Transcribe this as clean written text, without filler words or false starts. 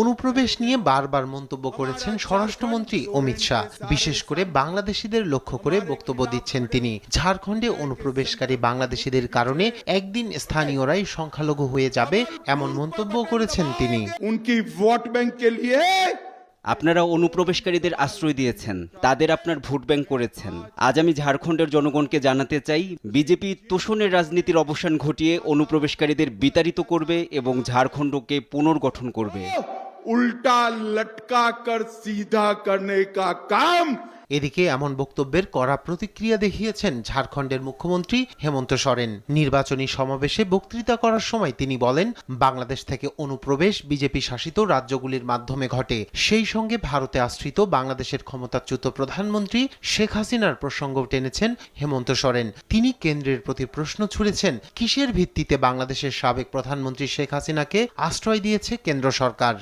অনুপ্রবেশ নিয়ে বারবার মন্তব্য করেছেন স্বরাষ্ট্রমন্ত্রী অমিত শাহ। বিশেষ করে বাংলাদেশিদের লক্ষ্য করে বক্তব্য দিচ্ছেন তিনি। ঝাড়খণ্ডে অনুপ্রবেশকারী বাংলাদেশিদের কারণে একদিন স্থানীয়রাই সংখ্যালঘু হয়ে যাবে এমন মন্তব্য করেছেন তিনি। उनकी वोट बैंक के लिए আপনারা অনুপ্রবেশকারীদের আশ্রয় দিয়েছেন, তাদের আপনার ভোট ব্যাংক করেছেন। আজ আমি ঝাড়খণ্ডের জনগণকে জানাতে চাই, বিজেপি তোষণের রাজনীতির অবসান ঘটিয়ে অনুপ্রবেশকারীদের বিতাড়িত করবে এবং ঝাড়খণ্ডকে পুনর্গঠন করবে। उल्टा लटका कर सीधा करने का काम। এদিকে এমন বক্তব্যের কড়া প্রতিক্রিয়া দেখিয়েছেন ঝাড়খণ্ডের মুখ্যমন্ত্রী হেমন্ত সোরেন। নির্বাচনী সমাবেশে বক্তৃতা করার সময় তিনি বলেন, বাংলাদেশ থেকে অনুপ্রবেশ বিজেপি শাসিত রাজ্যগুলির মাধ্যমে ঘটে। সেই সঙ্গে ভারতে আশ্রিত বাংলাদেশের ক্ষমতাচ্যুত প্রধানমন্ত্রী শেখ হাসিনার প্রসঙ্গ টেনেছেন হেমন্ত সোরেন। তিনি কেন্দ্রের প্রতি প্রশ্ন ছুড়েছেন, কিসের ভিত্তিতে বাংলাদেশের সাবেক প্রধানমন্ত্রী শেখ হাসিনাকে আশ্রয় দিয়েছে কেন্দ্র সরকার।